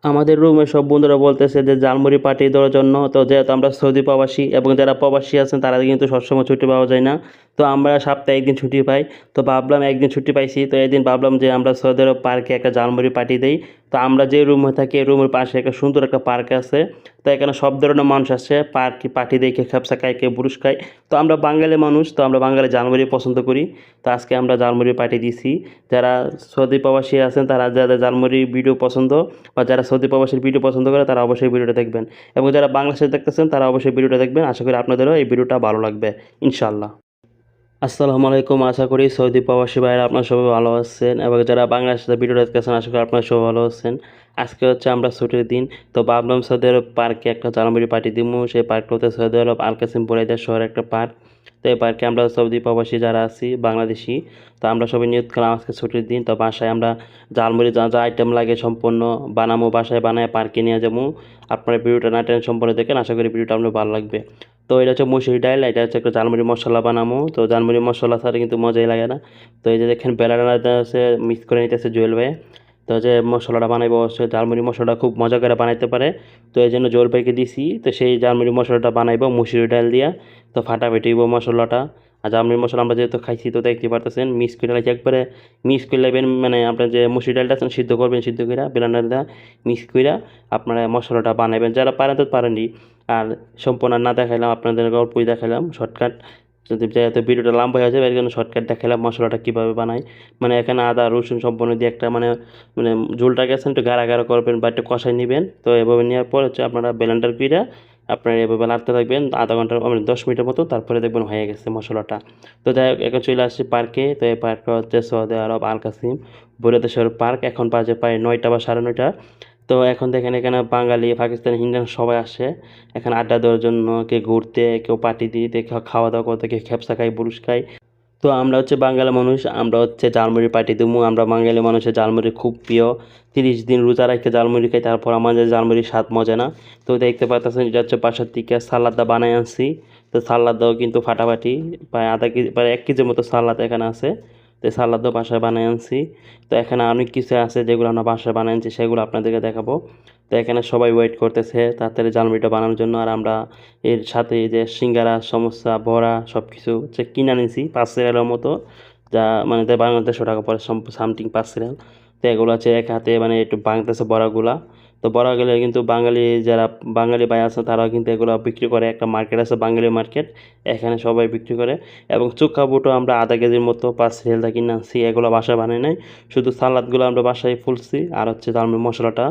আমাদের রুমের সব বন্ধুরা বলতেছে যে ঝালমুড়ি পার্টি দেওয়ার জন্য। তো যেহেতু আমরা সৌদি প্রবাসী এবং যারা প্রবাসী আছেন তারা কিন্তু সবসময় ছুটি পাওয়া যায় না। তো আমরা সপ্তাহে একদিন ছুটি পাই। তো ভাবলাম একদিন ছুটি পাইছি, তো একদিন ভাবলাম যে আমরা সৌদি আরব পার্কে একটা ঝালমুড়ি পার্টি দেই। তো আমরা যে রুমে থাকি এই রুমের পাশে একটা সুন্দর একটা পার্ক আছে। তো এখানে সব ধরনের মানুষ আসে পার্কে পার্টি দেয়, কেউ খেপসা খায়, কেউ বুরুশ খায়। তো আমরা বাঙালি মানুষ, তো আমরা বাঙালি ঝালমুড়ি পছন্দ করি। তো আজকে আমরা ঝালমুড়ি পার্টি দিছি। যারা সৌদি প্রবাসী আছেন তারা যাদের ঝালমুড়ি ভিডিও পছন্দ বা যারা সৌদি প্রবাসীর ভিডিও পছন্দ করে তারা অবশ্যই ভিডিওটা দেখবেন, এবং যারা বাংলাদেশে দেখতেছেন তারা অবশ্যই ভিডিওটা দেখবেন। আশা করি আপনাদেরও এই ভিডিওটা ভালো লাগবে ইনশাআল্লাহ। আসসালামু আলাইকুম। আশা করি সৌদি প্রবাসী ভাইরা আপনারা সবাই ভালো আছেন, এবং যারা বাংলাদেশে ভিডিওটা দেখতেছেন আশা করি আপনারা সবাই ভালো আছেন। আজকে হচ্ছে আমরা ছুটির দিন, তো ভাবলাম সৌদি আরব পার্কে একটা ঝালমুড়ি পার্টি দিব। সেই পার্কটা হচ্ছে সৌদি আরব আল কাসিম বুরাইদা শহরের একটা পার্ক। তো এই পার্কে আমরা সৌদি প্রবাসী যারা আছি বাংলাদেশি, তো আমরা সবাই নিয়ত করলাম আজকে ছুটির দিন, তো বাসায় আমরা ঝালমুড়ি যা যা আইটেম লাগে সম্পূর্ণ বানামো, বাসায় বানায় পার্কে নিয়ে যাবো। আপনারা ভিডিওটা না টেনে সম্পূর্ণ দেখেন, আশা করি ভিডিওটা আপনার ভালো লাগবে। তো এটা হচ্ছে মুসুরি ডাল, এটা হচ্ছে একটা ঝালমুড়ি মশলা বানামো। তো ঝালমুড়ি মশলা ছাড়া কিন্তু মজাই লাগে না। তো এই যে দেখেন বেলাটা আছে মিক্স করে নিতেছে জুয়েল ভাই। তো যে মশলাটা বানাইবো অবশ্যই ঝালমুড়ি মশলাটা খুব মজা করে বানাইতে পারে। তো এই জন্য জুয়েল ভাইকে দিছি, তো সেই ঝালমুড়ি মশলাটা বানাইবো মুসুরি ডাল দিয়া। তো ফাটাফাটি মশলাটা। আর ঝালমুড়ি মশলা আমরা যেহেতু খাইছি তো দেখতে পারতেছেন মিক্স করে লাগছে একবারে। মিক্স করে নেবেন, মানে আপনার যে মুসুরি ডালটা আছেন সিদ্ধ করবেন, সিদ্ধ করে বেলান্ডার দা মিক্স করে আপনারা মশলাটা বানাবেন। যারা পারেন তো পারেনই। আর সম্পূর্ণ না দেখাইলাম, আপনাদের অল্পই দেখাইলাম শর্টকাট। যদি যেহেতু ভিডিওটা লম্বা হয়ে যাবে এর জন্য শর্টকাট দেখাইলাম মশলাটা কীভাবে বানাই। মানে এখানে আদা রসুন সম্পূর্ণ দিয়ে একটা মানে মানে ঝোলটা গেছেন একটু গাঢ় গাঢ় করবেন বা একটু কষাই নেবেন। তো এভাবে নেওয়ার পর হচ্ছে আপনারা ব্লেন্ডার করে আপনারা এভাবে নাড়তে থাকবেন আধা ঘন্টা মানে 10 মিনিটের মতো, তারপরে দেখবেন হয়ে গেছে মশলাটা। তো যাই হোক এখন চলে আসছি পার্কে। তো এই পার্কটা হচ্ছে সৌদি আরব আল কাসিম বুরাইদা শহর পার্ক। এখন বাজে প্রায় 9টা বা 9:30। তো এখন দেখেন এখানে বাঙালি পাকিস্তানি ইন্ডিয়ান সবাই আসে এখানে আড্ডা দেওয়ার জন্য, কেউ ঘুরতে, কেউ পার্টি দিতে, কেউ খাওয়া দাওয়া করতে, কেউ খেপসা খায়, বুরুশ খায়। তো আমরা হচ্ছে বাঙালি মানুষ, আমরা হচ্ছে ঝালমুড়ি পার্টি দেবো। আমরা বাঙালি মানুষের ঝালমুড়ি খুব প্রিয়। 30 দিন রোজা রাখতে ঝালমুড়ি খাই, তারপর আমাদের ঝালমুড়ির স্বাদ মজা না। তো দেখতে পাচ্ছেন এটা হচ্ছে বাসার থেকে সালাদটা বানাই আনছি। তো সালাদটাও কিন্তু ফাটাফাটি, প্রায় আধা কেজি প্রায় 1 কেজির মতো সালাদ এখানে আছে। তো সালাদও বাসায় বানাই আনছি। তো এখানে অনেক কিছু আছে যেগুলো আমরা বাসায় বানাই আনছি, সেগুলো আপনাদেরকে দেখাবো। তো এখানে সবাই ওয়েট করতেছে তাড়াতাড়ি ঝালমুড়িটা বানানোর জন্য। আর আমরা এর সাথে এই যে সিঙ্গারা, সমোসা, বড়া সব কিছু হচ্ছে কিনে নিয়েছি 5 রিয়ালের মতো, যা মানে বাংলাদেশ টাকা পরে সামথিং 5 রিয়াল। তো এগুলো হচ্ছে এক হাতে মানে একটু ভাঙতেছে বড়াগুলা। তো বড়াগুলো কিন্তু বাঙালি যারা বাঙালি ভাই আছে তারাও কিন্তু এগুলো বিক্রি করে, একটা মার্কেট আছে বাঙালি মার্কেট, এখানে সবাই বিক্রি করে। এবং চুক্কা বুটো আমরা আধা কেজির মতো 5 রিয়াল কিনে আনছি, এগুলো বাসায় বানাই নাই। শুধু সালাদগুলো আমরা বাসায় ফুলছি আর হচ্ছে তার মশলাটা